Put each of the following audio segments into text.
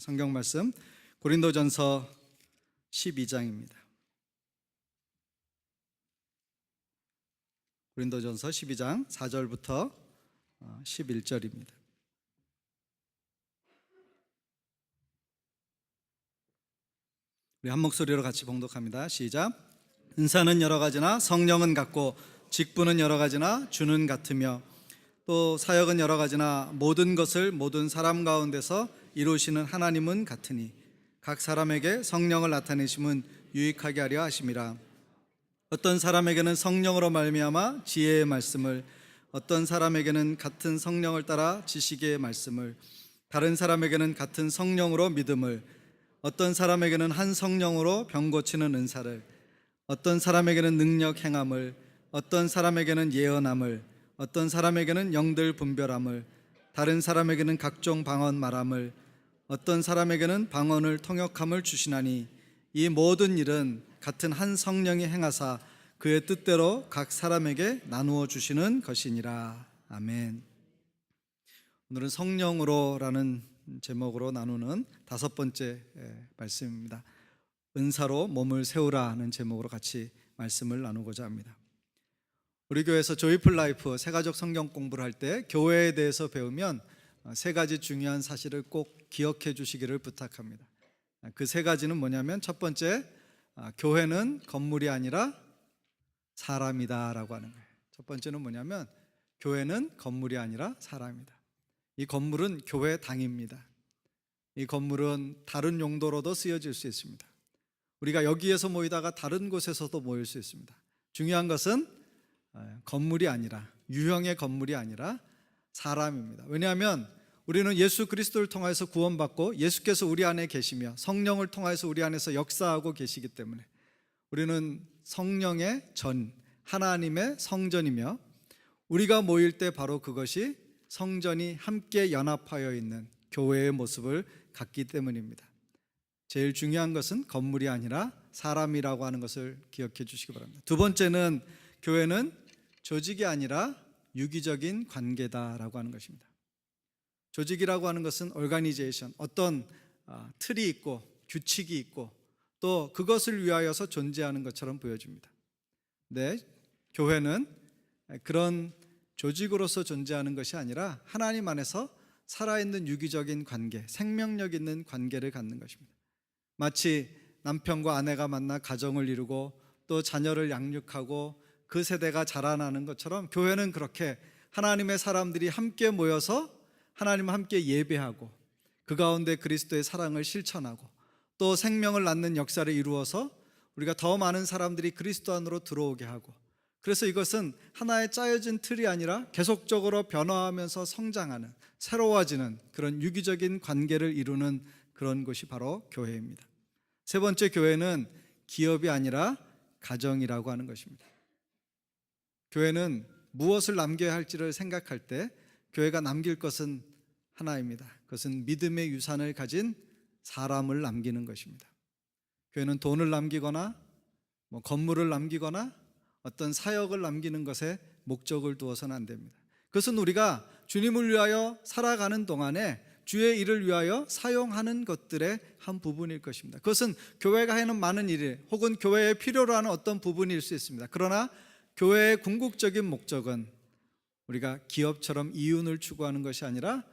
성경 말씀 고린도전서 12장입니다. 고린도전서 12장 4절부터 11절입니다. 우리 한 목소리로 같이 봉독합니다. 시작. 은사는 여러 가지나 성령은 같고 직분은 여러 가지나 주는 같으며 또 사역은 여러 가지나 모든 것을 모든 사람 가운데서 이루시는 하나님은 같으니 각 사람에게 성령을 나타내심은 유익하게 하려 하심이라. 어떤 사람에게는 성령으로 말미암아 지혜의 말씀을, 어떤 사람에게는 같은 성령을 따라 지식의 말씀을, 다른 사람에게는 같은 성령으로 믿음을, 어떤 사람에게는 한 성령으로 병 고치는 은사를, 어떤 사람에게는 능력 행함을, 어떤 사람에게는 예언함을, 어떤 사람에게는 영들 분별함을, 다른 사람에게는 각종 방언 말함을, 어떤 사람에게는 방언을 통역함을 주시나니 이 모든 일은 같은 한 성령이 행하사 그의 뜻대로 각 사람에게 나누어 주시는 것이니라. 아멘. 오늘은 성령으로라는 제목으로 나누는 다섯 번째 말씀입니다. 은사로 몸을 세우라는 제목으로 같이 말씀을 나누고자 합니다. 우리 교회에서 조이풀 라이프 새가족 성경 공부를 할 때 교회에 대해서 배우면 세 가지 중요한 사실을 꼭 기억해 주시기를 부탁합니다. 그 세 가지는 뭐냐면, 첫 번째, 교회는 건물이 아니라 사람이다 라고 하는 거예요. 첫 번째는 뭐냐면, 교회는 건물이 아니라 사람이다. 이 건물은 교회당입니다. 이 건물은 다른 용도로도 쓰여질 수 있습니다. 우리가 여기에서 모이다가 다른 곳에서도 모일 수 있습니다. 중요한 것은 건물이 아니라, 유형의 건물이 아니라 사람입니다. 왜냐하면 우리는 예수 그리스도를 통해서 구원받고 예수께서 우리 안에 계시며 성령을 통해서 우리 안에서 역사하고 계시기 때문에 우리는 성령의 전, 하나님의 성전이며, 우리가 모일 때 바로 그것이 성전이 함께 연합하여 있는 교회의 모습을 갖기 때문입니다. 제일 중요한 것은 건물이 아니라 사람이라고 하는 것을 기억해 주시기 바랍니다. 두 번째는 교회는 조직이 아니라 유기적인 관계다라고 하는 것입니다. 조직이라고 하는 것은 organization, 어떤 틀이 있고 규칙이 있고 또 그것을 위하여서 존재하는 것처럼 보여집니다. 네, 교회는 그런 조직으로서 존재하는 것이 아니라 하나님 안에서 살아있는 유기적인 관계, 생명력 있는 관계를 갖는 것입니다. 마치 남편과 아내가 만나 가정을 이루고 또 자녀를 양육하고 그 세대가 자라나는 것처럼 교회는 그렇게 하나님의 사람들이 함께 모여서 하나님과 함께 예배하고 그 가운데 그리스도의 사랑을 실천하고 또 생명을 낳는 역사를 이루어서 우리가 더 많은 사람들이 그리스도 안으로 들어오게 하고, 그래서 이것은 하나의 짜여진 틀이 아니라 계속적으로 변화하면서 성장하는, 새로워지는 그런 유기적인 관계를 이루는 그런 것이 바로 교회입니다. 세 번째, 교회는 기업이 아니라 가정이라고 하는 것입니다. 교회는 무엇을 남겨야 할지를 생각할 때 교회가 남길 것은 하나입니다. 그것은 믿음의 유산을 가진 사람을 남기는 것입니다. 교회는 돈을 남기거나 건물을 남기거나 어떤 사역을 남기는 것에 목적을 두어서는 안 됩니다. 그것은 우리가 주님을 위하여 살아가는 동안에 주의 일을 위하여 사용하는 것들의 한 부분일 것입니다. 그것은 교회가 하는 많은 일 혹은 교회에 필요로 하는 어떤 부분일 수 있습니다. 그러나 교회의 궁극적인 목적은 우리가 기업처럼 이윤을 추구하는 것이 아니라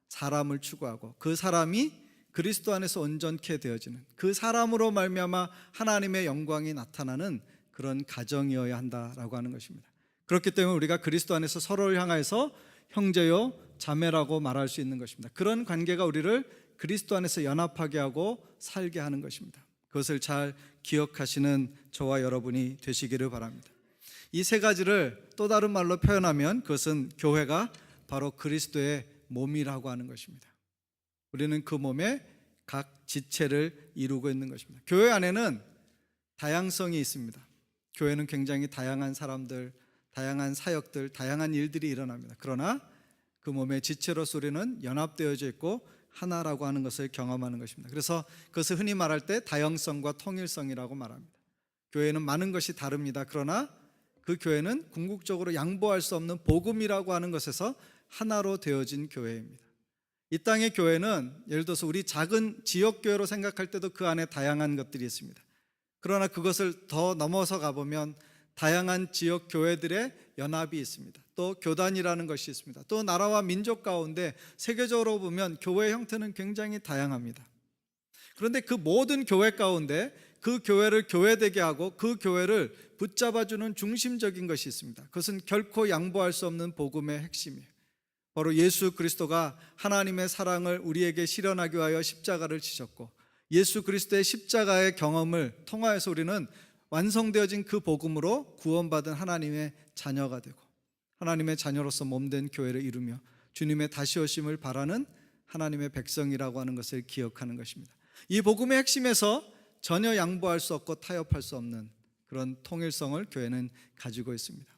사람을 추구하고 그 사람이 그리스도 안에서 온전케 되어지는, 그 사람으로 말미암아 하나님의 영광이 나타나는 그런 가정이어야 한다라고 하는 것입니다. 그렇기 때문에 우리가 그리스도 안에서 서로를 향해서 형제요 자매라고 말할 수 있는 것입니다. 그런 관계가 우리를 그리스도 안에서 연합하게 하고 살게 하는 것입니다. 그것을 잘 기억하시는 저와 여러분이 되시기를 바랍니다. 이 세 가지를 또 다른 말로 표현하면 그것은 교회가 바로 그리스도의 몸이라고 하는 것입니다. 우리는 그 몸의 각 지체를 이루고 있는 것입니다. 교회 안에는 다양성이 있습니다. 교회는 굉장히 다양한 사람들, 다양한 사역들, 다양한 일들이 일어납니다. 그러나 그 몸의 지체로서 우리는 연합되어져 있고 하나라고 하는 것을 경험하는 것입니다. 그래서 그것을 흔히 말할 때 다양성과 통일성이라고 말합니다. 교회는 많은 것이 다릅니다. 그러나 그 교회는 궁극적으로 양보할 수 없는 복음이라고 하는 것에서 하나로 되어진 교회입니다. 이 땅의 교회는 예를 들어서 우리 작은 지역교회로 생각할 때도 그 안에 다양한 것들이 있습니다. 그러나 그것을 더 넘어서 가보면 다양한 지역교회들의 연합이 있습니다. 또 교단이라는 것이 있습니다. 또 나라와 민족 가운데 세계적으로 보면 교회 형태는 굉장히 다양합니다. 그런데 그 모든 교회 가운데 그 교회를 교회되게 하고 그 교회를 붙잡아주는 중심적인 것이 있습니다. 그것은 결코 양보할 수 없는 복음의 핵심이에요. 바로 예수 그리스도가 하나님의 사랑을 우리에게 실현하기 위하여 십자가를 지셨고, 예수 그리스도의 십자가의 경험을 통하여서 우리는 완성되어진 그 복음으로 구원받은 하나님의 자녀가 되고, 하나님의 자녀로서 몸된 교회를 이루며 주님의 다시 오심을 바라는 하나님의 백성이라고 하는 것을 기억하는 것입니다. 이 복음의 핵심에서 전혀 양보할 수 없고 타협할 수 없는 그런 통일성을 교회는 가지고 있습니다.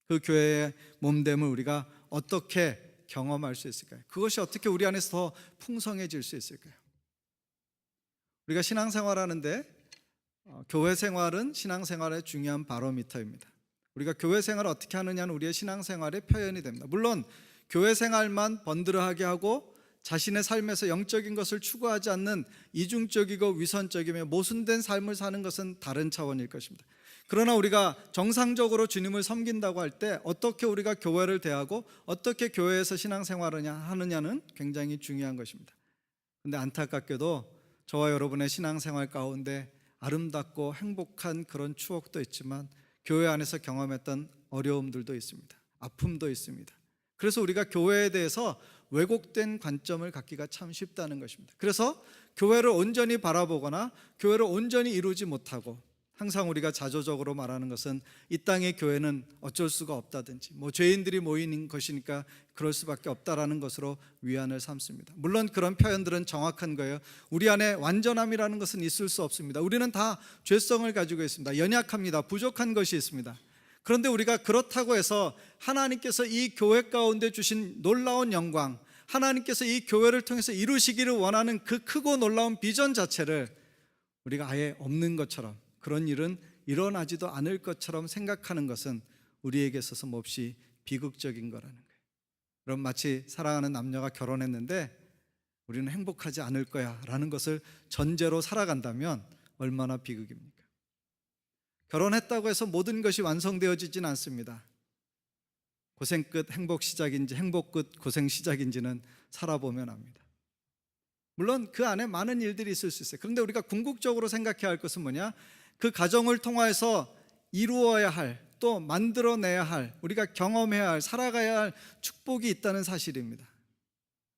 그 교회의 몸됨을 우리가 어떻게 경험할 수 있을까요? 그것이 어떻게 우리 안에서 더 풍성해질 수 있을까요? 우리가 신앙생활하는데 교회 생활은 신앙생활의 중요한 바로미터입니다. 우리가 교회 생활을 어떻게 하느냐는 우리의 신앙생활의 표현이 됩니다. 물론 교회 생활만 번들어하게 하고 자신의 삶에서 영적인 것을 추구하지 않는 이중적이고 위선적이며 모순된 삶을 사는 것은 다른 차원일 것입니다. 그러나 우리가 정상적으로 주님을 섬긴다고 할 때 어떻게 우리가 교회를 대하고 어떻게 교회에서 신앙생활을 하느냐는 굉장히 중요한 것입니다. 그런데 안타깝게도 저와 여러분의 신앙생활 가운데 아름답고 행복한 그런 추억도 있지만 교회 안에서 경험했던 어려움들도 있습니다. 아픔도 있습니다. 그래서 우리가 교회에 대해서 왜곡된 관점을 갖기가 참 쉽다는 것입니다. 그래서 교회를 온전히 바라보거나 교회를 온전히 이루지 못하고 항상 우리가 자조적으로 말하는 것은 이 땅의 교회는 어쩔 수가 없다든지 죄인들이 모이는 것이니까 그럴 수밖에 없다라는 것으로 위안을 삼습니다. 물론 그런 표현들은 정확한 거예요. 우리 안에 완전함이라는 것은 있을 수 없습니다. 우리는 다 죄성을 가지고 있습니다. 연약합니다. 부족한 것이 있습니다. 그런데 우리가 그렇다고 해서 하나님께서 이 교회 가운데 주신 놀라운 영광, 하나님께서 이 교회를 통해서 이루시기를 원하는 그 크고 놀라운 비전 자체를 우리가 아예 없는 것처럼, 그런 일은 일어나지도 않을 것처럼 생각하는 것은 우리에게 있어서 몹시 비극적인 거라는 거예요. 그럼 마치 사랑하는 남녀가 결혼했는데 우리는 행복하지 않을 거야 라는 것을 전제로 살아간다면 얼마나 비극입니까? 결혼했다고 해서 모든 것이 완성되어지진 않습니다. 고생 끝 행복 시작인지 행복 끝 고생 시작인지는 살아보면 압니다. 물론 그 안에 많은 일들이 있을 수 있어요. 그런데 우리가 궁극적으로 생각해야 할 것은 뭐냐? 그 가정을 통해서 이루어야 할, 또 만들어내야 할, 우리가 경험해야 할, 살아가야 할 축복이 있다는 사실입니다.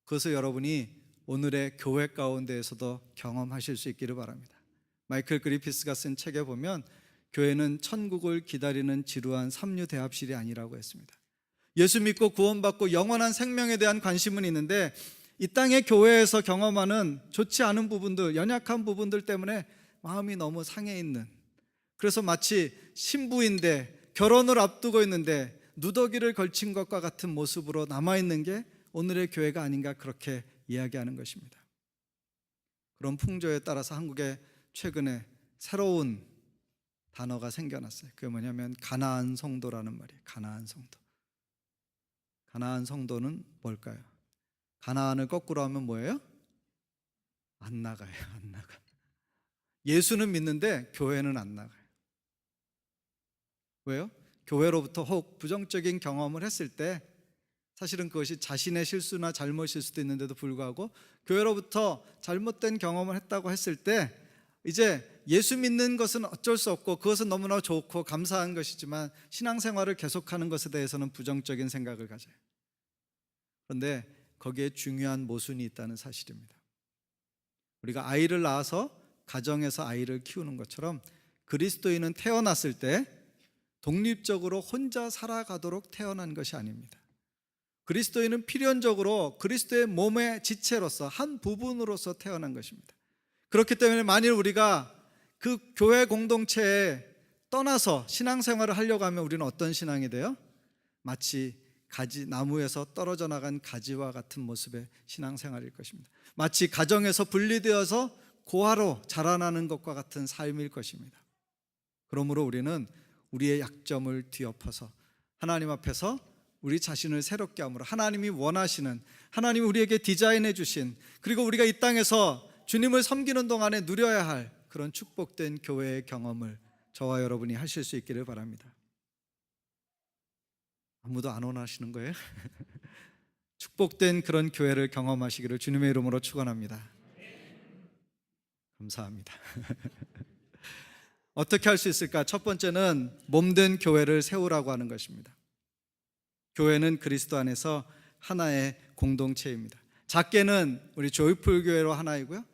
그것을 여러분이 오늘의 교회 가운데에서도 경험하실 수 있기를 바랍니다. 마이클 그리피스가 쓴 책에 보면 교회는 천국을 기다리는 지루한 삼류 대합실이 아니라고 했습니다. 예수 믿고 구원받고 영원한 생명에 대한 관심은 있는데 이 땅의 교회에서 경험하는 좋지 않은 부분들, 연약한 부분들 때문에 마음이 너무 상해 있는, 그래서 마치 신부인데 결혼을 앞두고 있는데 누더기를 걸친 것과 같은 모습으로 남아있는 게 오늘의 교회가 아닌가, 그렇게 이야기하는 것입니다. 그런 풍조에 따라서 한국에 최근에 새로운 단어가 생겨났어요. 그게 뭐냐면 가나안 성도라는 말이에요. 가나안 성도. 가나안 성도는 뭘까요? 가나안을 거꾸로 하면 뭐예요? 안 나가요. 안 나가. 예수는 믿는데 교회는 안 나가요. 왜요? 교회로부터 혹 부정적인 경험을 했을 때 사실은 그것이 자신의 실수나 잘못일 수도 있는데도 불구하고 교회로부터 잘못된 경험을 했다고 했을 때 이제 예수 믿는 것은 어쩔 수 없고 그것은 너무나 좋고 감사한 것이지만 신앙생활을 계속하는 것에 대해서는 부정적인 생각을 가져요. 그런데 거기에 중요한 모순이 있다는 사실입니다. 우리가 아이를 낳아서 가정에서 아이를 키우는 것처럼 그리스도인은 태어났을 때 독립적으로 혼자 살아가도록 태어난 것이 아닙니다. 그리스도인은 필연적으로 그리스도의 몸의 지체로서 한 부분으로서 태어난 것입니다. 그렇기 때문에 만일 우리가 그 교회 공동체에 떠나서 신앙생활을 하려고 하면 우리는 어떤 신앙이 돼요? 마치 가지, 나무에서 떨어져 나간 가지와 같은 모습의 신앙생활일 것입니다. 마치 가정에서 분리되어서 고아로 자라나는 것과 같은 삶일 것입니다. 그러므로 우리는 우리의 약점을 뒤엎어서 하나님 앞에서 우리 자신을 새롭게 함으로 하나님이 원하시는, 하나님이 우리에게 디자인해 주신, 그리고 우리가 이 땅에서 주님을 섬기는 동안에 누려야 할 그런 축복된 교회의 경험을 저와 여러분이 하실 수 있기를 바랍니다. 아무도 안 원하시는 거예요? 축복된 그런 교회를 경험하시기를 주님의 이름으로 축원합니다. 감사합니다. 어떻게 할 수 있을까? 첫 번째는 몸된 교회를 세우라고 하는 것입니다. 교회는 그리스도 안에서 하나의 공동체입니다. 작게는 우리 조이풀 교회로 하나이고요,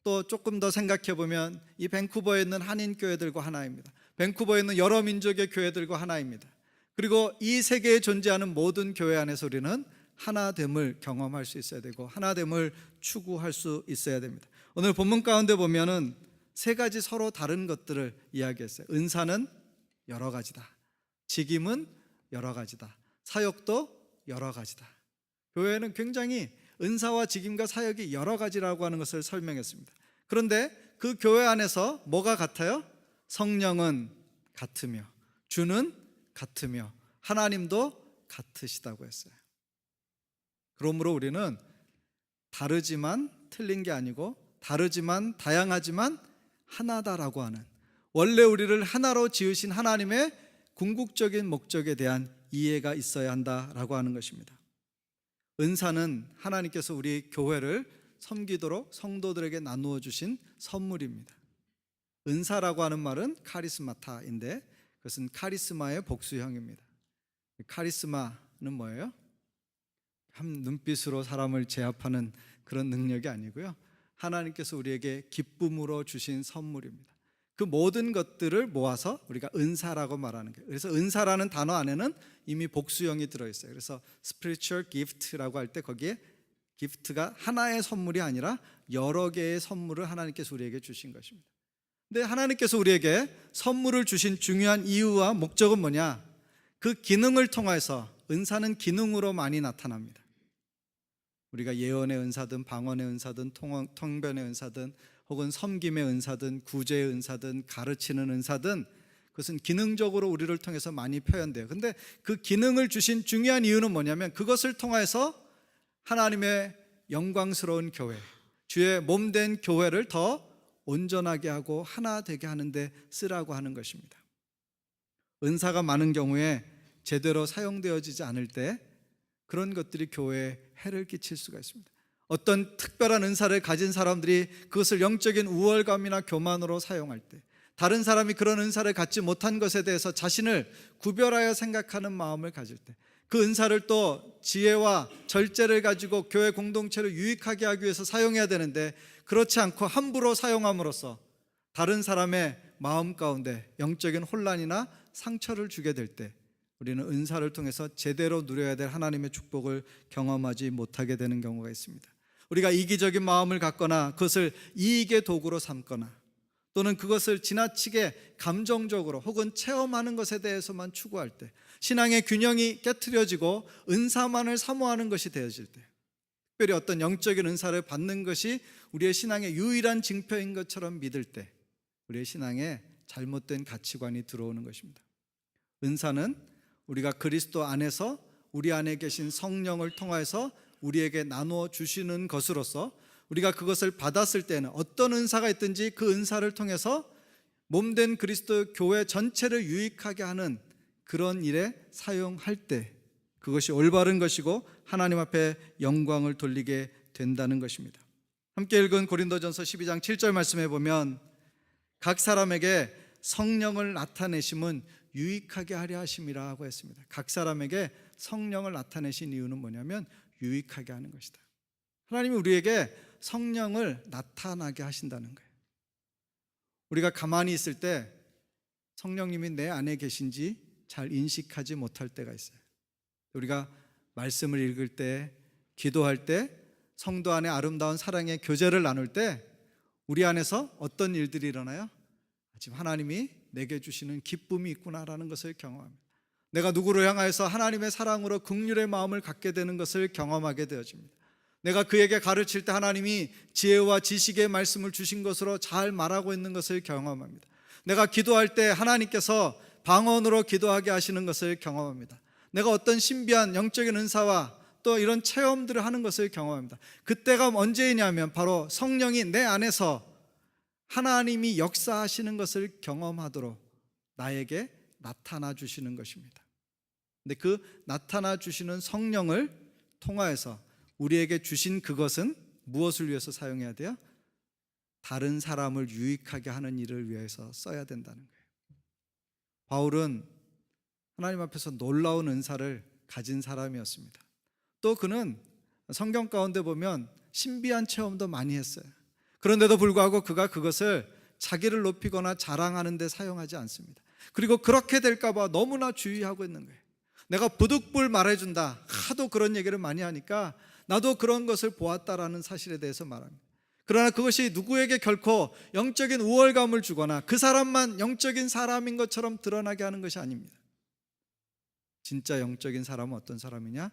또 조금 더 생각해 보면 이 밴쿠버에 있는 한인 교회들과 하나입니다. 밴쿠버에 있는 여러 민족의 교회들과 하나입니다. 그리고 이 세계에 존재하는 모든 교회 안에서 우리는 하나됨을 경험할 수 있어야 되고 하나됨을 추구할 수 있어야 됩니다. 오늘 본문 가운데 보면은 세 가지 서로 다른 것들을 이야기했어요. 은사는 여러 가지다, 직임은 여러 가지다, 사역도 여러 가지다. 교회는 굉장히 은사와 직임과 사역이 여러 가지라고 하는 것을 설명했습니다. 그런데 그 교회 안에서 뭐가 같아요? 성령은 같으며, 주는 같으며, 하나님도 같으시다고 했어요. 그러므로 우리는 다르지만 틀린 게 아니고, 다르지만 다양하지만 하나다라고 하는, 원래 우리를 하나로 지으신 하나님의 궁극적인 목적에 대한 이해가 있어야 한다라고 하는 것입니다. 은사는 하나님께서 우리 교회를 섬기도록 성도들에게 나누어 주신 선물입니다. 은사라고 하는 말은 카리스마타인데 그것은 카리스마의 복수형입니다. 카리스마는 뭐예요? 한 눈빛으로 사람을 제압하는 그런 능력이 아니고요, 하나님께서 우리에게 기쁨으로 주신 선물입니다. 그 모든 것들을 모아서 우리가 은사라고 말하는 거예요. 그래서 은사라는 단어 안에는 이미 복수형이 들어있어요. 그래서 spiritual gift라고 할 때 거기에 gift가 하나의 선물이 아니라 여러 개의 선물을 하나님께서 우리에게 주신 것입니다. 근데 하나님께서 우리에게 선물을 주신 중요한 이유와 목적은 뭐냐? 그 기능을 통해서, 은사는 기능으로 많이 나타납니다. 우리가 예언의 은사든 방언의 은사든 통변의 은사든 혹은 섬김의 은사든 구제의 은사든 가르치는 은사든 그것은 기능적으로 우리를 통해서 많이 표현돼요. 근데 그 기능을 주신 중요한 이유는 뭐냐면 그것을 통해서 하나님의 영광스러운 교회, 주의 몸된 교회를 더 온전하게 하고 하나 되게 하는데 쓰라고 하는 것입니다. 은사가 많은 경우에 제대로 사용되어지지 않을 때 그런 것들이 교회에 해를 끼칠 수가 있습니다. 어떤 특별한 은사를 가진 사람들이 그것을 영적인 우월감이나 교만으로 사용할 때, 다른 사람이 그런 은사를 갖지 못한 것에 대해서 자신을 구별하여 생각하는 마음을 가질 때, 그 은사를 또 지혜와 절제를 가지고 교회 공동체를 유익하게 하기 위해서 사용해야 되는데 그렇지 않고 함부로 사용함으로써 다른 사람의 마음 가운데 영적인 혼란이나 상처를 주게 될 때 우리는 은사를 통해서 제대로 누려야 될 하나님의 축복을 경험하지 못하게 되는 경우가 있습니다. 우리가 이기적인 마음을 갖거나 그것을 이익의 도구로 삼거나 또는 그것을 지나치게 감정적으로 혹은 체험하는 것에 대해서만 추구할 때, 신앙의 균형이 깨트려지고 은사만을 사모하는 것이 되어질 때, 특별히 어떤 영적인 은사를 받는 것이 우리의 신앙의 유일한 징표인 것처럼 믿을 때 우리의 신앙에 잘못된 가치관이 들어오는 것입니다. 은사는 우리가 그리스도 안에서 우리 안에 계신 성령을 통해서 우리에게 나누어 주시는 것으로서 우리가 그것을 받았을 때는 어떤 은사가 있든지 그 은사를 통해서 몸된 그리스도 교회 전체를 유익하게 하는 그런 일에 사용할 때 그것이 올바른 것이고 하나님 앞에 영광을 돌리게 된다는 것입니다. 함께 읽은 고린도전서 12장 7절 말씀에 보면 각 사람에게 성령을 나타내심은 유익하게 하려 하심이라고 했습니다. 각 사람에게 성령을 나타내신 이유는 뭐냐면 유익하게 하는 것이다. 하나님이 우리에게 성령을 나타나게 하신다는 거예요. 우리가 가만히 있을 때 성령님이 내 안에 계신지 잘 인식하지 못할 때가 있어요. 우리가 말씀을 읽을 때, 기도할 때, 성도 안에 아름다운 사랑의 교제를 나눌 때 우리 안에서 어떤 일들이 일어나요? 지금 하나님이 내게 주시는 기쁨이 있구나라는 것을 경험합니다. 내가 누구를 향하여서 하나님의 사랑으로 긍휼의 마음을 갖게 되는 것을 경험하게 되어집니다. 내가 그에게 가르칠 때 하나님이 지혜와 지식의 말씀을 주신 것으로 잘 말하고 있는 것을 경험합니다. 내가 기도할 때 하나님께서 방언으로 기도하게 하시는 것을 경험합니다. 내가 어떤 신비한 영적인 은사와 또 이런 체험들을 하는 것을 경험합니다. 그때가 언제이냐면 바로 성령이 내 안에서 하나님이 역사하시는 것을 경험하도록 나에게 나타나 주시는 것입니다. 근데 그 나타나 주시는 성령을 통하여서 우리에게 주신 그것은 무엇을 위해서 사용해야 돼요? 다른 사람을 유익하게 하는 일을 위해서 써야 된다는 거예요. 바울은 하나님 앞에서 놀라운 은사를 가진 사람이었습니다. 또 그는 성경 가운데 보면 신비한 체험도 많이 했어요. 그런데도 불구하고 그가 그것을 자기를 높이거나 자랑하는 데 사용하지 않습니다. 그리고 그렇게 될까 봐 너무나 주의하고 있는 거예요. 내가 부득불 말해준다, 하도 그런 얘기를 많이 하니까 나도 그런 것을 보았다라는 사실에 대해서 말합니다. 그러나 그것이 누구에게 결코 영적인 우월감을 주거나 그 사람만 영적인 사람인 것처럼 드러나게 하는 것이 아닙니다. 진짜 영적인 사람은 어떤 사람이냐?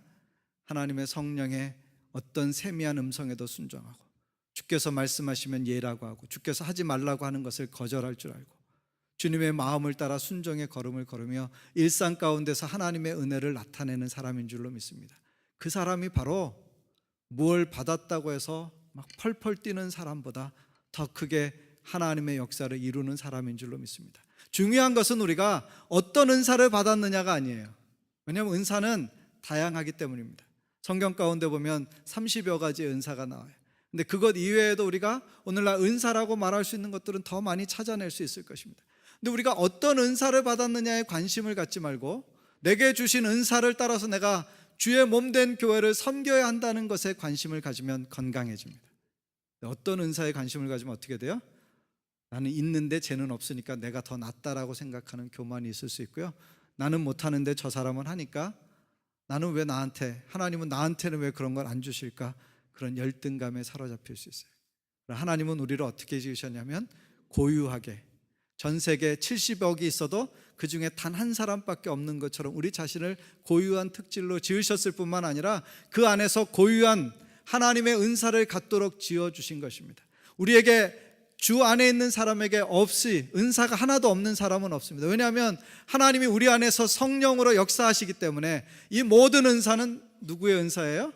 하나님의 성령의 어떤 세미한 음성에도 순종하고, 주께서 말씀하시면 예라고 하고, 주께서 하지 말라고 하는 것을 거절할 줄 알고, 주님의 마음을 따라 순종의 걸음을 걸으며 일상 가운데서 하나님의 은혜를 나타내는 사람인 줄로 믿습니다. 그 사람이 바로 무엇을 받았다고 해서 막 펄펄 뛰는 사람보다 더 크게 하나님의 역사를 이루는 사람인 줄로 믿습니다. 중요한 것은 우리가 어떤 은사를 받았느냐가 아니에요. 왜냐하면 은사는 다양하기 때문입니다. 성경 가운데 보면 30여 가지 은사가 나와요. 근데 그것 이외에도 우리가 오늘날 은사라고 말할 수 있는 것들은 더 많이 찾아낼 수 있을 것입니다. 근데 우리가 어떤 은사를 받았느냐에 관심을 갖지 말고 내게 주신 은사를 따라서 내가 주의 몸된 교회를 섬겨야 한다는 것에 관심을 가지면 건강해집니다. 어떤 은사에 관심을 가지면 어떻게 돼요? 나는 있는데 쟤는 없으니까 내가 더 낫다라고 생각하는 교만이 있을 수 있고요. 나는 못하는데 저 사람은 하니까 나는 왜 나한테, 하나님은 나한테는 왜 그런 걸 안 주실까? 그런 열등감에 사로잡힐 수 있어요. 하나님은 우리를 어떻게 지으셨냐면 고유하게, 전 세계에 70억이 있어도 그 중에 단 한 사람밖에 없는 것처럼 우리 자신을 고유한 특질로 지으셨을 뿐만 아니라 그 안에서 고유한 하나님의 은사를 갖도록 지어주신 것입니다. 우리에게 주 안에 있는 사람에게 없이 은사가 하나도 없는 사람은 없습니다. 왜냐하면 하나님이 우리 안에서 성령으로 역사하시기 때문에 이 모든 은사는 누구의 은사예요?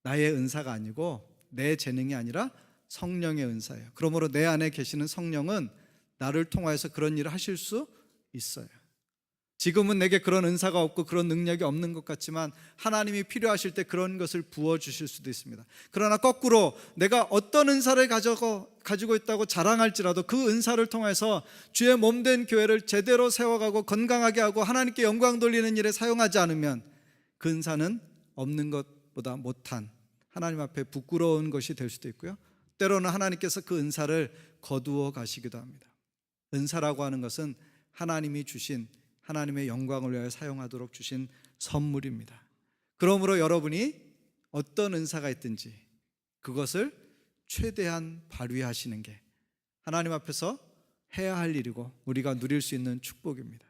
나의 은사가 아니고 내 재능이 아니라 성령의 은사예요. 그러므로 내 안에 계시는 성령은 나를 통하여서 그런 일을 하실 수 있어요. 지금은 내게 그런 은사가 없고 그런 능력이 없는 것 같지만 하나님이 필요하실 때 그런 것을 부어주실 수도 있습니다. 그러나 거꾸로 내가 어떤 은사를 가지고 있다고 자랑할지라도 그 은사를 통해서 주의 몸된 교회를 제대로 세워가고 건강하게 하고 하나님께 영광 돌리는 일에 사용하지 않으면 그 은사는 없는 것보다 못한, 하나님 앞에 부끄러운 것이 될 수도 있고요. 때로는 하나님께서 그 은사를 거두어 가시기도 합니다. 은사라고 하는 것은 하나님이 주신, 하나님의 영광을 위하여 사용하도록 주신 선물입니다. 그러므로 여러분이 어떤 은사가 있든지 그것을 최대한 발휘하시는 게 하나님 앞에서 해야 할 일이고 우리가 누릴 수 있는 축복입니다.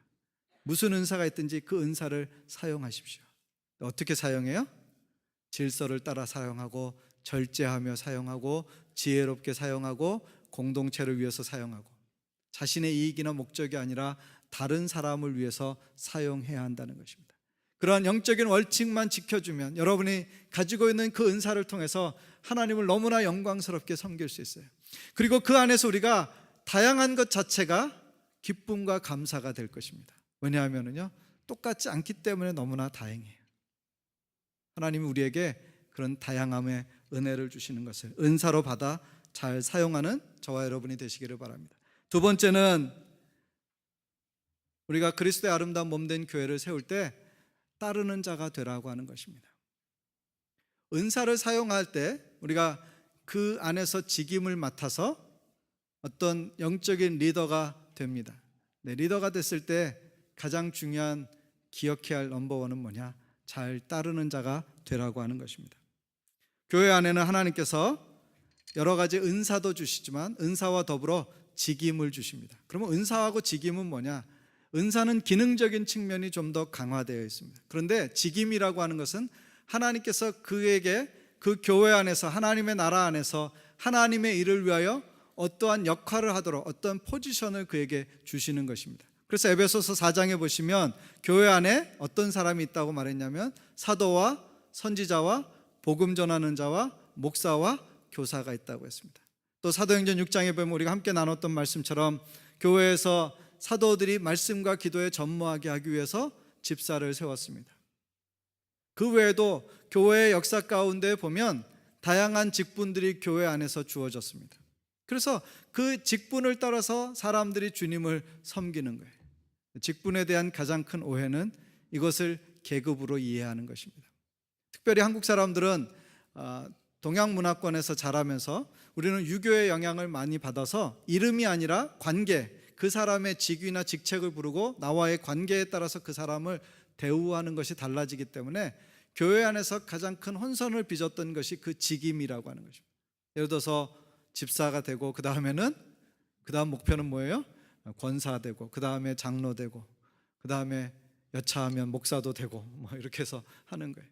무슨 은사가 있든지 그 은사를 사용하십시오. 어떻게 사용해요? 질서를 따라 사용하고, 절제하며 사용하고, 지혜롭게 사용하고, 공동체를 위해서 사용하고, 자신의 이익이나 목적이 아니라 다른 사람을 위해서 사용해야 한다는 것입니다. 그러한 영적인 원칙만 지켜주면 여러분이 가지고 있는 그 은사를 통해서 하나님을 너무나 영광스럽게 섬길 수 있어요. 그리고 그 안에서 우리가 다양한 것 자체가 기쁨과 감사가 될 것입니다. 왜냐하면요, 똑같지 않기 때문에 너무나 다행이에요. 하나님이 우리에게 그런 다양함의 은혜를 주시는 것을 은사로 받아 잘 사용하는 저와 여러분이 되시기를 바랍니다. 두 번째는 우리가 그리스도의 아름다운 몸된 교회를 세울 때 따르는 자가 되라고 하는 것입니다. 은사를 사용할 때 우리가 그 안에서 직임을 맡아서 어떤 영적인 리더가 됩니다. 리더가 됐을 때 가장 중요한 기억해야 할 넘버원은 뭐냐? 잘 따르는 자가 되라고 하는 것입니다. 교회 안에는 하나님께서 여러 가지 은사도 주시지만 은사와 더불어 직임을 주십니다. 그러면 은사하고 직임은 뭐냐? 은사는 기능적인 측면이 좀 더 강화되어 있습니다. 그런데 직임이라고 하는 것은 하나님께서 그에게 그 교회 안에서, 하나님의 나라 안에서 하나님의 일을 위하여 어떠한 역할을 하도록 어떤 포지션을 그에게 주시는 것입니다. 그래서 에베소서 4장에 보시면 교회 안에 어떤 사람이 있다고 말했냐면 사도와 선지자와 복음 전하는 자와 목사와 교사가 있다고 했습니다. 또 사도행전 6장에 보면 우리가 함께 나눴던 말씀처럼 교회에서 사도들이 말씀과 기도에 전무하게 하기 위해서 집사를 세웠습니다. 그 외에도 교회의 역사 가운데 보면 다양한 직분들이 교회 안에서 주어졌습니다. 그래서 그 직분을 따라서 사람들이 주님을 섬기는 거예요. 직분에 대한 가장 큰 오해는 이것을 계급으로 이해하는 것입니다. 특별히 한국 사람들은 동양 문화권에서 자라면서 우리는 유교의 영향을 많이 받아서 이름이 아니라 관계, 그 사람의 직위나 직책을 부르고 나와의 관계에 따라서 그 사람을 대우하는 것이 달라지기 때문에 교회 안에서 가장 큰 혼선을 빚었던 것이 그 직임이라고 하는 것입니다. 예를 들어서 집사가 되고 그 다음 목표는 뭐예요? 권사 되고 그 다음에 장로 되고 그 다음에 여차하면 목사도 되고 뭐 이렇게 해서 하는 거예요.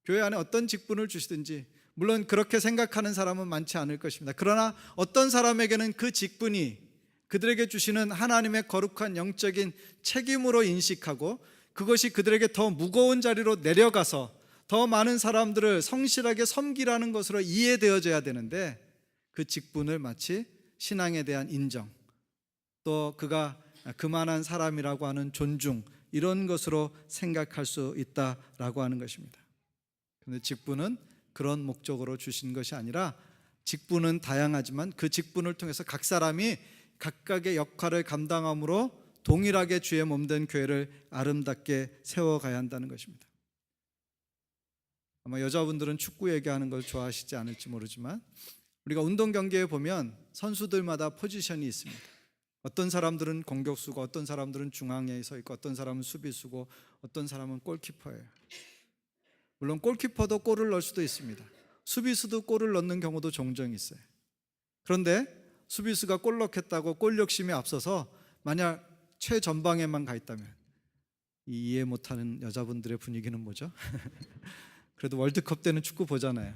교회 안에 어떤 직분을 주시든지 물론 그렇게 생각하는 사람은 많지 않을 것입니다. 그러나 어떤 사람에게는 그 직분이 그들에게 주시는 하나님의 거룩한 영적인 책임으로 인식하고 그것이 그들에게 더 무거운 자리로 내려가서 더 많은 사람들을 성실하게 섬기라는 것으로 이해되어져야 되는데 그 직분을 마치 신앙에 대한 인정, 또 그가 그만한 사람이라고 하는 존중, 이런 것으로 생각할 수 있다라고 하는 것입니다. 그런데 직분은 그런 목적으로 주신 것이 아니라 직분은 다양하지만 그 직분을 통해서 각 사람이 각각의 역할을 감당함으로 동일하게 주의 몸된 교회를 아름답게 세워가야 한다는 것입니다. 아마 여자분들은 축구 얘기하는 걸 좋아하시지 않을지 모르지만 우리가 운동 경기에 보면 선수들마다 포지션이 있습니다. 어떤 사람들은 공격수고 어떤 사람들은 중앙에 서 있고 어떤 사람은 수비수고 어떤 사람은 골키퍼예요. 물론 골키퍼도 골을 넣을 수도 있습니다. 수비수도 골을 넣는 경우도 종종 있어요. 그런데 수비수가 골 넣겠다고 골 욕심에 앞서서 만약 최전방에만 가 있다면 이해 못하는 여자분들의 분위기는 뭐죠? 그래도 월드컵 때는 축구 보잖아요.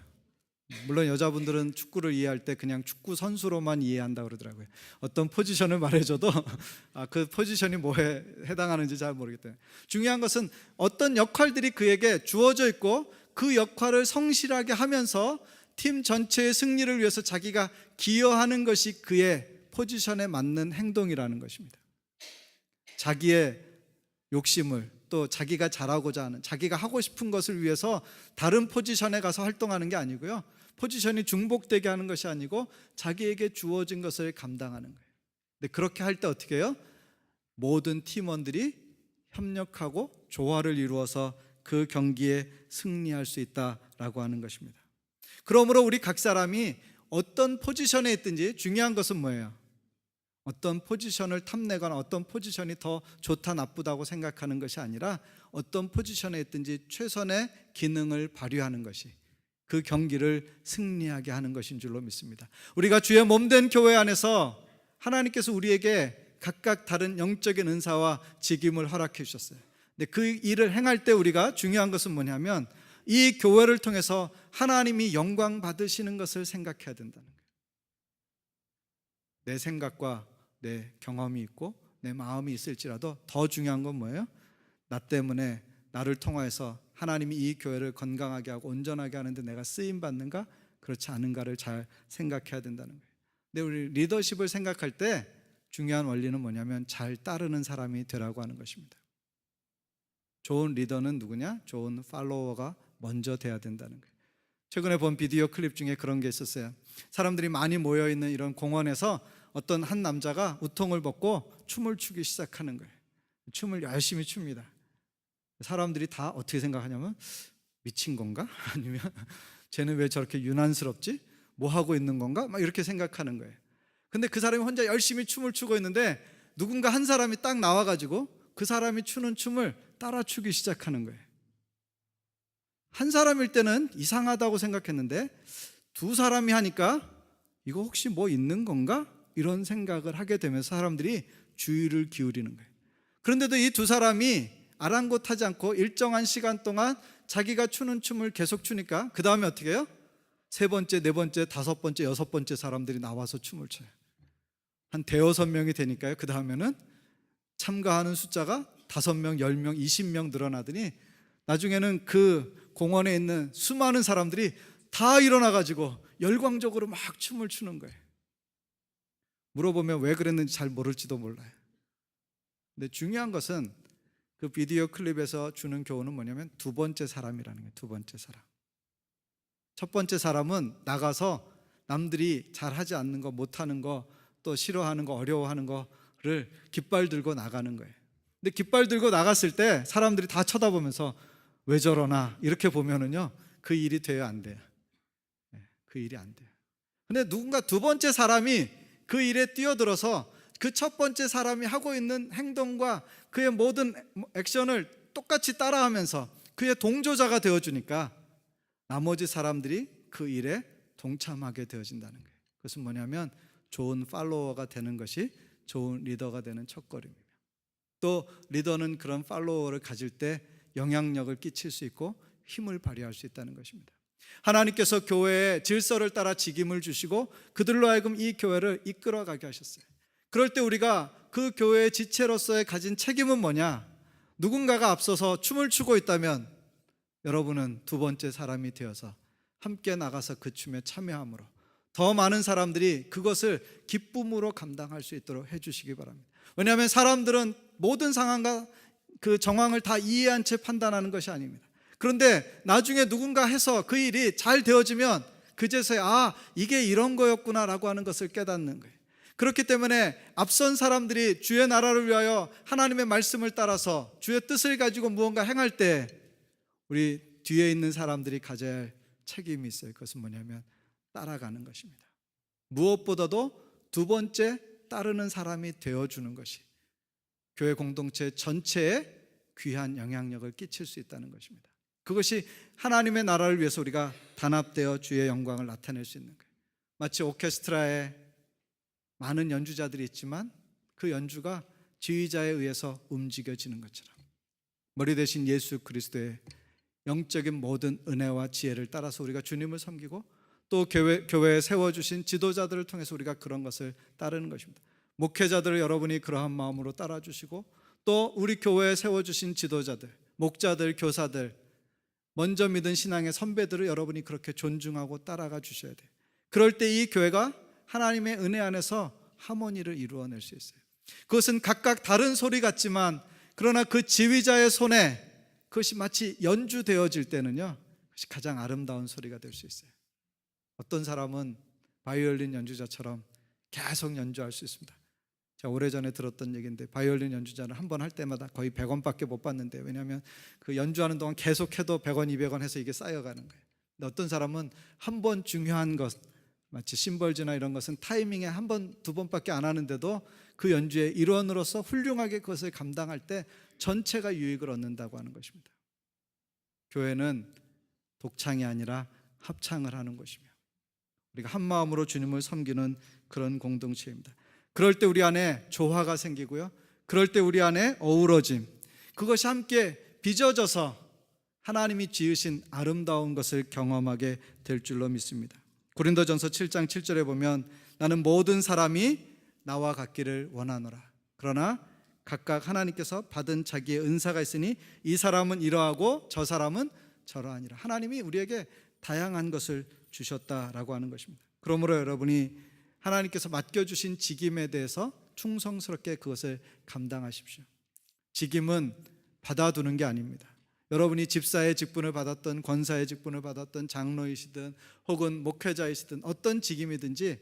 물론 여자분들은 축구를 이해할 때 그냥 축구 선수로만 이해한다고 그러더라고요. 어떤 포지션을 말해줘도 그 포지션이 뭐에 해당하는지 잘 모르겠대요. 중요한 것은 어떤 역할들이 그에게 주어져 있고 그 역할을 성실하게 하면서 팀 전체의 승리를 위해서 자기가 기여하는 것이 그의 포지션에 맞는 행동이라는 것입니다. 자기의 욕심을 또 자기가 잘하고자 하는 자기가 하고 싶은 것을 위해서 다른 포지션에 가서 활동하는 게 아니고요, 포지션이 중복되게 하는 것이 아니고 자기에게 주어진 것을 감당하는 거예요. 근데 그렇게 할 때 어떻게 해요? 모든 팀원들이 협력하고 조화를 이루어서 그 경기에 승리할 수 있다라고 하는 것입니다. 그러므로 우리 각 사람이 어떤 포지션에 있든지 중요한 것은 뭐예요? 어떤 포지션을 탐내거나 어떤 포지션이 더 좋다 나쁘다고 생각하는 것이 아니라 어떤 포지션에 있든지 최선의 기능을 발휘하는 것이 그 경기를 승리하게 하는 것인 줄로 믿습니다. 우리가 주의 몸된 교회 안에서 하나님께서 우리에게 각각 다른 영적인 은사와 직임을 허락해 주셨어요. 근데 그 일을 행할 때 우리가 중요한 것은 뭐냐면 이 교회를 통해서 하나님이 영광 받으시는 것을 생각해야 된다는 거예요. 내 생각과 내 경험이 있고 내 마음이 있을지라도 더 중요한 건 뭐예요? 나 때문에 나를 통하여서 하나님이 이 교회를 건강하게 하고 온전하게 하는데 내가 쓰임받는가 그렇지 않은가를 잘 생각해야 된다는 거예요. 근데 우리 리더십을 생각할 때 중요한 원리는 뭐냐면 잘 따르는 사람이 되라고 하는 것입니다. 좋은 리더는 누구냐? 좋은 팔로워가 먼저 돼야 된다는 거예요. 최근에 본 비디오 클립 중에 그런 게 있었어요. 사람들이 많이 모여있는 이런 공원에서 어떤 한 남자가 우통을 벗고 춤을 추기 시작하는 거예요. 춤을 열심히 춥니다. 사람들이 다 어떻게 생각하냐면 미친 건가? 아니면 쟤는 왜 저렇게 유난스럽지? 뭐 하고 있는 건가? 막 이렇게 생각하는 거예요. 근데 그 사람이 혼자 열심히 춤을 추고 있는데 누군가 한 사람이 딱 나와가지고 그 사람이 추는 춤을 따라 추기 시작하는 거예요. 한 사람일 때는 이상하다고 생각했는데 두 사람이 하니까 이거 혹시 뭐 있는 건가? 이런 생각을 하게 되면서 사람들이 주의를 기울이는 거예요. 그런데도 이 두 사람이 아랑곳하지 않고 일정한 시간 동안 자기가 추는 춤을 계속 추니까 그 다음에 어떻게 해요? 세 번째, 네 번째, 다섯 번째, 여섯 번째 사람들이 나와서 춤을 춰요. 한 대여섯 명이 되니까요. 그 다음에는 참가하는 숫자가 5명, 10명, 20명 늘어나더니 나중에는 그 공원에 있는 수많은 사람들이 다 일어나가지고 열광적으로 막 춤을 추는 거예요. 물어보면 왜 그랬는지 잘 모를지도 몰라요. 근데 중요한 것은 그 비디오 클립에서 주는 교훈은 뭐냐면 두 번째 사람이라는 거예요. 두 번째 사람. 첫 번째 사람은 나가서 남들이 잘하지 않는 거, 못하는 거, 또 싫어하는 거, 어려워하는 거를 깃발 들고 나가는 거예요. 근데 깃발 들고 나갔을 때 사람들이 다 쳐다보면서 왜 저러나 이렇게 보면은요, 그 일이 돼요, 안 돼요? 그 일이 안 돼요. 근데 누군가 두 번째 사람이 그 일에 뛰어들어서 그 첫 번째 사람이 하고 있는 행동과 그의 모든 액션을 똑같이 따라하면서 그의 동조자가 되어주니까 나머지 사람들이 그 일에 동참하게 되어진다는 거예요. 그것은 뭐냐면 좋은 팔로워가 되는 것이 좋은 리더가 되는 첫걸음이며, 또 리더는 그런 팔로워를 가질 때 영향력을 끼칠 수 있고 힘을 발휘할 수 있다는 것입니다. 하나님께서 교회에 질서를 따라 직임을 주시고 그들로 하여금 이 교회를 이끌어가게 하셨어요. 그럴 때 우리가 그 교회의 지체로서의 가진 책임은 뭐냐? 누군가가 앞서서 춤을 추고 있다면 여러분은 두 번째 사람이 되어서 함께 나가서 그 춤에 참여함으로 더 많은 사람들이 그것을 기쁨으로 감당할 수 있도록 해주시기 바랍니다. 왜냐하면 사람들은 모든 상황과 그 정황을 다 이해한 채 판단하는 것이 아닙니다. 그런데 나중에 누군가 해서 그 일이 잘 되어지면 그제서야 이게 이런 거였구나 라고 하는 것을 깨닫는 거예요. 그렇기 때문에 앞선 사람들이 주의 나라를 위하여 하나님의 말씀을 따라서 주의 뜻을 가지고 무언가 행할 때 우리 뒤에 있는 사람들이 가져야 할 책임이 있어요. 그것은 뭐냐면 따라가는 것입니다. 무엇보다도 두 번째 따르는 사람이 되어주는 것이 교회 공동체 전체에 귀한 영향력을 끼칠 수 있다는 것입니다. 그것이 하나님의 나라를 위해서 우리가 단합되어 주의 영광을 나타낼 수 있는 거예요. 마치 오케스트라에 많은 연주자들이 있지만 그 연주가 지휘자에 의해서 움직여지는 것처럼 머리 대신 예수 그리스도의 영적인 모든 은혜와 지혜를 따라서 우리가 주님을 섬기고 또 교회에 세워주신 지도자들을 통해서 우리가 그런 것을 따르는 것입니다. 목회자들을 여러분이 그러한 마음으로 따라주시고 또 우리 교회에 세워주신 지도자들, 목자들, 교사들, 먼저 믿은 신앙의 선배들을 여러분이 그렇게 존중하고 따라가 주셔야 돼요. 그럴 때 이 교회가 하나님의 은혜 안에서 하모니를 이루어낼 수 있어요. 그것은 각각 다른 소리 같지만 그러나 그 지휘자의 손에 그것이 마치 연주되어질 때는요, 그것이 가장 아름다운 소리가 될 수 있어요. 어떤 사람은 바이올린 연주자처럼 계속 연주할 수 있습니다. 제가 오래전에 들었던 얘기인데 바이올린 연주자는 한 번 할 때마다 거의 100원밖에 못 받는데, 왜냐하면 그 연주하는 동안 계속해도 100원, 200원 해서 이게 쌓여가는 거예요. 근데 어떤 사람은 한 번 중요한 것, 마치 심벌즈나 이런 것은 타이밍에 한 번, 두 번밖에 안 하는데도 그 연주의 일원으로서 훌륭하게 그것을 감당할 때 전체가 유익을 얻는다고 하는 것입니다. 교회는 독창이 아니라 합창을 하는 것이며 우리가 한 마음으로 주님을 섬기는 그런 공동체입니다. 그럴 때 우리 안에 조화가 생기고요, 그럴 때 우리 안에 어우러짐, 그것이 함께 빚어져서 하나님이 지으신 아름다운 것을 경험하게 될 줄로 믿습니다. 고린도전서 7장 7절에 보면 나는 모든 사람이 나와 같기를 원하노라. 그러나 각각 하나님께서 받은 자기의 은사가 있으니 이 사람은 이러하고 저 사람은 저러하니라. 하나님이 우리에게 다양한 것을 주셨다라고 하는 것입니다. 그러므로 여러분이 하나님께서 맡겨주신 직임에 대해서 충성스럽게 그것을 감당하십시오. 직임은 받아두는 게 아닙니다. 여러분이 집사의 직분을 받았던, 권사의 직분을 받았던, 장로이시든 혹은 목회자이시든 어떤 직임이든지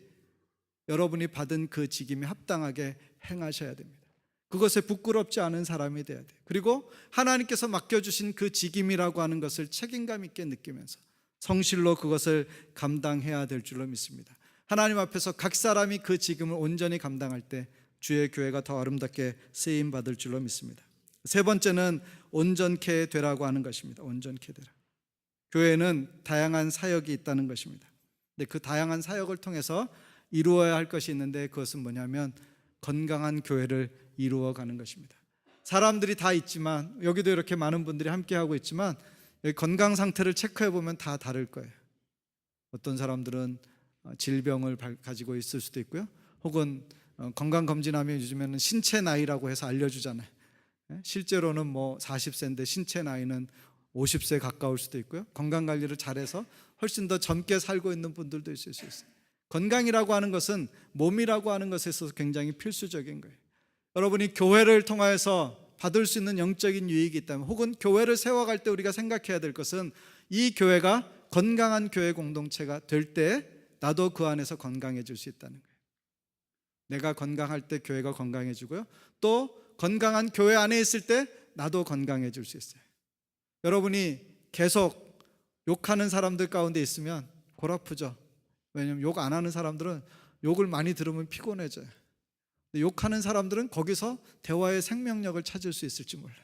여러분이 받은 그 직임에 합당하게 행하셔야 됩니다. 그것에 부끄럽지 않은 사람이 돼야 돼요. 그리고 하나님께서 맡겨주신 그 직임이라고 하는 것을 책임감 있게 느끼면서 성실로 그것을 감당해야 될 줄로 믿습니다. 하나님 앞에서 각 사람이 그 직임을 온전히 감당할 때 주의 교회가 더 아름답게 쓰임받을 줄로 믿습니다. 세 번째는 온전케 되라고 하는 것입니다. 온전케 되라. 교회는 다양한 사역이 있다는 것입니다. 근데 그 다양한 사역을 통해서 이루어야 할 것이 있는데 그것은 뭐냐면 건강한 교회를 이루어가는 것입니다. 사람들이 다 있지만, 여기도 이렇게 많은 분들이 함께하고 있지만 건강 상태를 체크해 보면 다 다를 거예요. 어떤 사람들은 질병을 가지고 있을 수도 있고요, 혹은 건강 검진하면 요즘에는 신체 나이라고 해서 알려주잖아요. 실제로는 뭐 40세인데 신체 나이는 50세 가까울 수도 있고요. 건강 관리를 잘해서 훨씬 더 젊게 살고 있는 분들도 있을 수 있어요. 건강이라고 하는 것은 몸이라고 하는 것에 있어서 굉장히 필수적인 거예요. 여러분이 교회를 통하여서 받을 수 있는 영적인 유익이 있다면, 혹은 교회를 세워갈 때 우리가 생각해야 될 것은 이 교회가 건강한 교회 공동체가 될 때 나도 그 안에서 건강해질 수 있다는 거예요. 내가 건강할 때 교회가 건강해지고요, 또 건강한 교회 안에 있을 때 나도 건강해질 수 있어요. 여러분이 계속 욕하는 사람들 가운데 있으면 골 아프죠. 왜냐하면 욕 안 하는 사람들은 욕을 많이 들으면 피곤해져요. 욕하는 사람들은 거기서 대화의 생명력을 찾을 수 있을지 몰라요.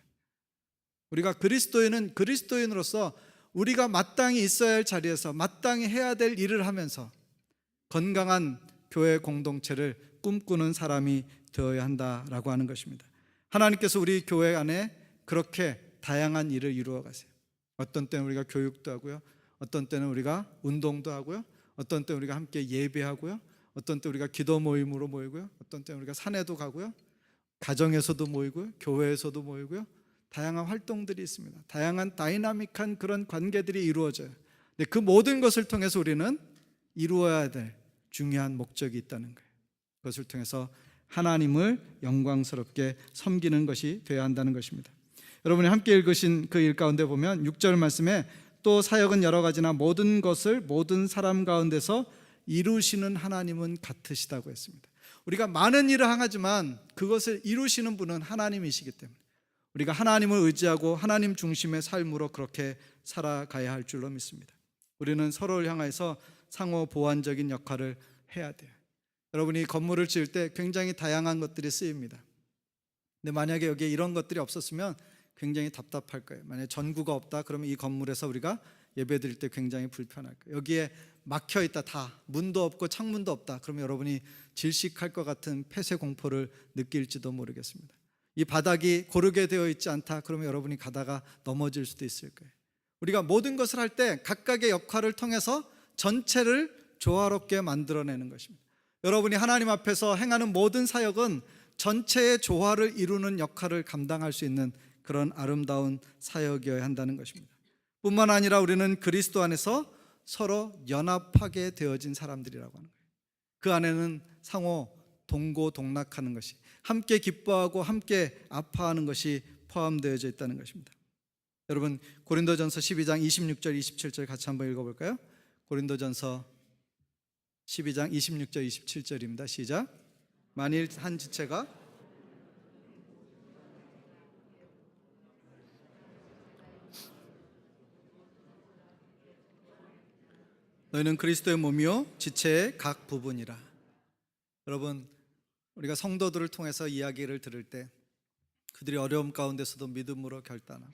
우리가 그리스도인은 그리스도인으로서 우리가 마땅히 있어야 할 자리에서 마땅히 해야 될 일을 하면서 건강한 교회 공동체를 꿈꾸는 사람이 되어야 한다라고 하는 것입니다. 하나님께서 우리 교회 안에 그렇게 다양한 일을 이루어 가세요. 어떤 때는 우리가 교육도 하고요, 어떤 때는 우리가 운동도 하고요, 어떤 때는 우리가 함께 예배하고요, 어떤 때 우리가 기도 모임으로 모이고요, 어떤 때는 우리가 산에도 가고요, 가정에서도 모이고요, 교회에서도 모이고요, 다양한 활동들이 있습니다. 다양한 다이나믹한 그런 관계들이 이루어져요. 근데 그 모든 것을 통해서 우리는 이루어야 될 중요한 목적이 있다는 거예요. 그것을 통해서 하나님을 영광스럽게 섬기는 것이 되어야 한다는 것입니다. 여러분이 함께 읽으신 그 일 가운데 보면 6절 말씀에 또 사역은 여러 가지나 모든 것을 모든 사람 가운데서 이루시는 하나님은 같으시다고 했습니다. 우리가 많은 일을 하지만 그것을 이루시는 분은 하나님이시기 때문에 우리가 하나님을 의지하고 하나님 중심의 삶으로 그렇게 살아가야 할 줄로 믿습니다. 우리는 서로를 향해서 상호 보완적인 역할을 해야 돼요. 여러분이 건물을 지을 때 굉장히 다양한 것들이 쓰입니다. 근데 만약에 여기에 이런 것들이 없었으면 굉장히 답답할 거예요. 만약에 전구가 없다 그러면 이 건물에서 우리가 예배 드릴 때 굉장히 불편할 거예요. 여기에 막혀 있다, 다 문도 없고 창문도 없다 그러면 여러분이 질식할 것 같은 폐쇄 공포를 느낄지도 모르겠습니다. 이 바닥이 고르게 되어 있지 않다 그러면 여러분이 가다가 넘어질 수도 있을 거예요. 우리가 모든 것을 할 때 각각의 역할을 통해서 전체를 조화롭게 만들어내는 것입니다. 여러분이 하나님 앞에서 행하는 모든 사역은 전체의 조화를 이루는 역할을 감당할 수 있는 그런 아름다운 사역이어야 한다는 것입니다. 뿐만 아니라 우리는 그리스도 안에서 서로 연합하게 되어진 사람들이라고 하는 거예요. 그 안에는 상호 동고동락하는 것이, 함께 기뻐하고 함께 아파하는 것이 포함되어져 있다는 것입니다. 여러분 고린도전서 12장 26절 27절 같이 한번 읽어볼까요? 고린도전서 12장 26절 27절입니다. 시작. 만일 한 지체가 너희는 그리스도의 몸이요 지체의 각 부분이라. 여러분 우리가 성도들을 통해서 이야기를 들을 때 그들이 어려움 가운데서도 믿음으로 결단하고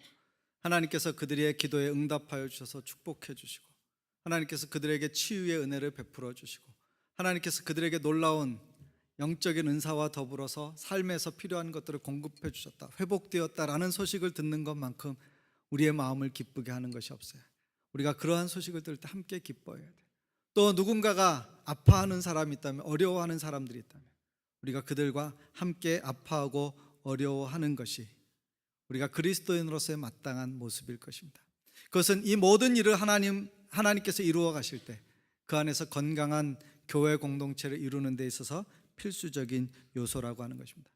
하나님께서 그들의 기도에 응답하여 주셔서 축복해 주시고 하나님께서 그들에게 치유의 은혜를 베풀어 주시고 하나님께서 그들에게 놀라운 영적인 은사와 더불어서 삶에서 필요한 것들을 공급해 주셨다, 회복되었다라는 소식을 듣는 것만큼 우리의 마음을 기쁘게 하는 것이 없어요. 우리가 그러한 소식을 들을 때 함께 기뻐해야 돼요. 또 누군가가 아파하는 사람이 있다면, 어려워하는 사람들이 있다면 우리가 그들과 함께 아파하고 어려워하는 것이 우리가 그리스도인으로서의 마땅한 모습일 것입니다. 그것은 이 모든 일을 하나님께서 이루어 가실 때 그 안에서 건강한 교회 공동체를 이루는 데 있어서 필수적인 요소라고 하는 것입니다.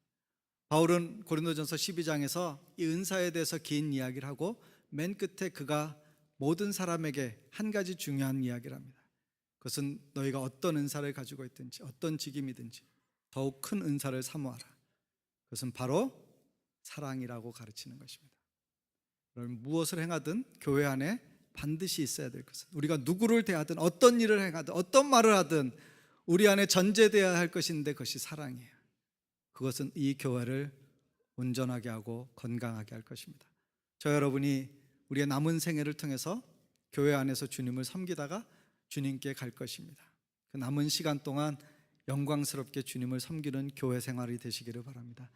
바울은 고린도전서 12장에서 이 은사에 대해서 긴 이야기를 하고 맨 끝에 그가 모든 사람에게 한 가지 중요한 이야기를 합니다. 그것은 너희가 어떤 은사를 가지고 있든지 어떤 직임이든지 더욱 큰 은사를 사모하라. 그것은 바로 사랑이라고 가르치는 것입니다. 여러분 무엇을 행하든 교회 안에 반드시 있어야 될 것은, 우리가 누구를 대하든 어떤 일을 행하든 어떤 말을 하든 우리 안에 전제되어야 할 것인데 그것이 사랑이에요. 그것은 이 교회를 온전하게 하고 건강하게 할 것입니다. 저 여러분이 우리의 남은 생애를 통해서 교회 안에서 주님을 섬기다가 주님께 갈 것입니다. 그 남은 시간 동안 영광스럽게 주님을 섬기는 교회 생활이 되시기를 바랍니다.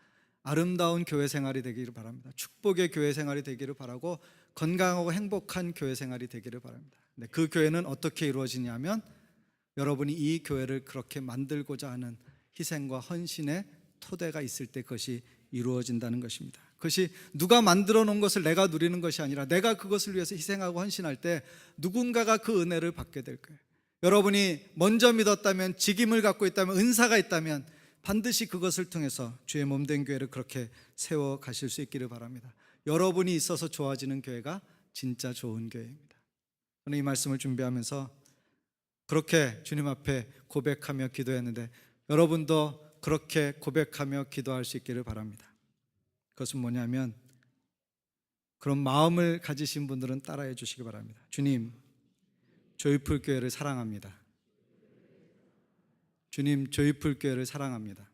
아름다운 교회 생활이 되기를 바랍니다. 축복의 교회 생활이 되기를 바라고 건강하고 행복한 교회 생활이 되기를 바랍니다. 그 교회는 어떻게 이루어지냐면 여러분이 이 교회를 그렇게 만들고자 하는 희생과 헌신의 토대가 있을 때 그것이 이루어진다는 것입니다. 그것이 누가 만들어 놓은 것을 내가 누리는 것이 아니라 내가 그것을 위해서 희생하고 헌신할 때 누군가가 그 은혜를 받게 될 거예요. 여러분이 먼저 믿었다면, 직임을 갖고 있다면, 은사가 있다면 반드시 그것을 통해서 주의 몸된 교회를 그렇게 세워 가실 수 있기를 바랍니다. 여러분이 있어서 좋아지는 교회가 진짜 좋은 교회입니다. 저는 이 말씀을 준비하면서 그렇게 주님 앞에 고백하며 기도했는데 여러분도 그렇게 고백하며 기도할 수 있기를 바랍니다. 그것은 뭐냐면, 그런 마음을 가지신 분들은 따라해 주시기 바랍니다. 주님, 조이풀 교회를 사랑합니다. 주님, 조이풀 교회를 사랑합니다.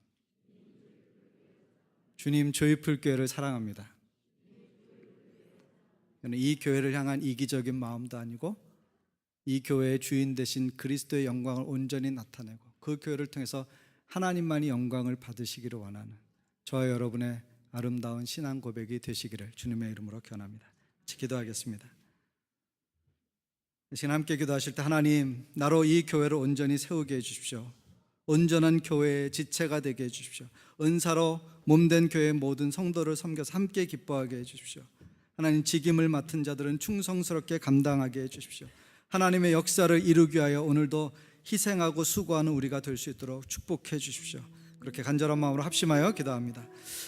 주님, 조이풀 교회를 사랑합니다. 이 교회를 향한 이기적인 마음도 아니고 이 교회의 주인 되신 그리스도의 영광을 온전히 나타내고 그 교회를 통해서 하나님만이 영광을 받으시기를 원하는 저와 여러분의 아름다운 신앙 고백이 되시기를 주님의 이름으로 기원합니다. 기도하겠습니다. 이 시간 함께 기도하실 때 하나님, 나로 이 교회를 온전히 세우게 해주십시오. 온전한 교회의 지체가 되게 해주십시오. 은사로 몸된 교회의 모든 성도를 섬겨서 함께 기뻐하게 해주십시오. 하나님, 직임을 맡은 자들은 충성스럽게 감당하게 해주십시오. 하나님의 역사를 이루기 위하여 오늘도 희생하고 수고하는 우리가 될 수 있도록 축복해 주십시오. 그렇게 간절한 마음으로 합심하여 기도합니다.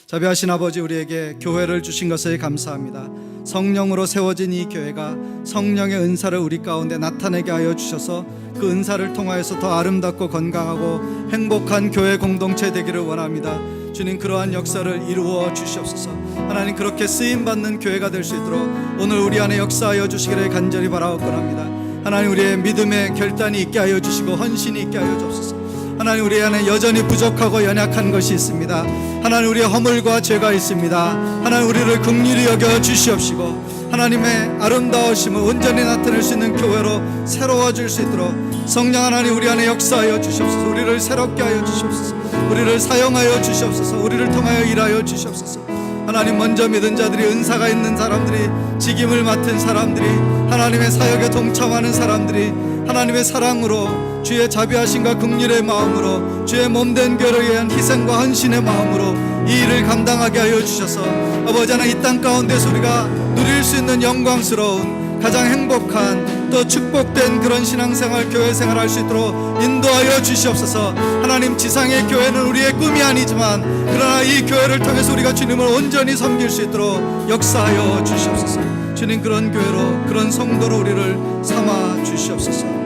자비하신 아버지, 우리에게 교회를 주신 것을 감사합니다. 성령으로 세워진 이 교회가 성령의 은사를 우리 가운데 나타내게 하여 주셔서 그 은사를 통하여서 더 아름답고 건강하고 행복한 교회 공동체 되기를 원합니다. 주님, 그러한 역사를 이루어 주시옵소서. 하나님, 그렇게 쓰임받는 교회가 될 수 있도록 오늘 우리 안에 역사하여 주시기를 간절히 바라옵건합니다. 하나님, 우리의 믿음의 결단이 있게 하여 주시고 헌신이 있게 하여 주옵소서. 하나님, 우리 안에 여전히 부족하고 연약한 것이 있습니다. 하나님, 우리의 허물과 죄가 있습니다. 하나님, 우리를 긍휼히 여겨 주시옵시고 하나님의 아름다우심을 온전히 나타낼 수 있는 교회로 새로워질 수 있도록 성령 하나님, 우리 안에 역사하여 주시옵소서. 우리를 새롭게 하여 주시옵소서. 우리를 사용하여 주시옵소서. 우리를 통하여 일하여 주시옵소서. 하나님, 먼저 믿은 자들이, 은사가 있는 사람들이, 직임을 맡은 사람들이, 하나님의 사역에 동참하는 사람들이 하나님의 사랑으로, 주의 자비하심과 긍휼의 마음으로, 주의 몸된 교회를 위한 희생과 헌신의 마음으로 이 일을 감당하게 하여 주셔서 아버지 하나님, 이 땅 가운데서 우리가 누릴 수 있는 영광스러운 가장 행복한 또 축복된 그런 신앙생활, 교회생활 할 수 있도록 인도하여 주시옵소서. 하나님, 지상의 교회는 우리의 꿈이 아니지만 그러나 이 교회를 통해서 우리가 주님을 온전히 섬길 수 있도록 역사하여 주시옵소서. 주님, 그런 교회로, 그런 성도로 우리를 삼아 주시옵소서.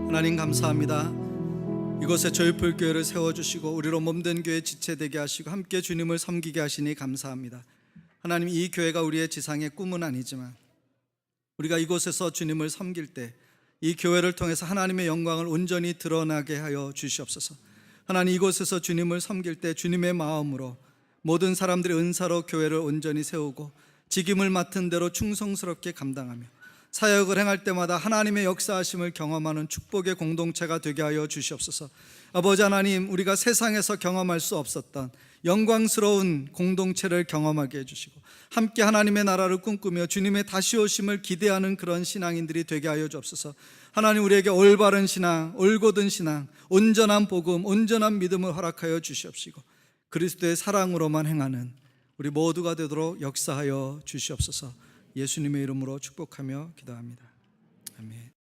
하나님, 감사합니다. 이곳에 조이풀 교회를 세워주시고 우리로 몸된 교회 지체되게 하시고 함께 주님을 섬기게 하시니 감사합니다. 하나님, 이 교회가 우리의 지상의 꿈은 아니지만 우리가 이곳에서 주님을 섬길 때 이 교회를 통해서 하나님의 영광을 온전히 드러나게 하여 주시옵소서. 하나님, 이곳에서 주님을 섬길 때 주님의 마음으로 모든 사람들의 은사로 교회를 온전히 세우고 직임을 맡은 대로 충성스럽게 감당하며 사역을 행할 때마다 하나님의 역사하심을 경험하는 축복의 공동체가 되게 하여 주시옵소서. 아버지 하나님, 우리가 세상에서 경험할 수 없었던 영광스러운 공동체를 경험하게 해주시고 함께 하나님의 나라를 꿈꾸며 주님의 다시 오심을 기대하는 그런 신앙인들이 되게 하여 주옵소서. 하나님, 우리에게 올바른 신앙, 올곧은 신앙, 온전한 복음, 온전한 믿음을 허락하여 주시옵시고 그리스도의 사랑으로만 행하는 우리 모두가 되도록 역사하여 주시옵소서. 예수님의 이름으로 축복하며 기도합니다. 아멘.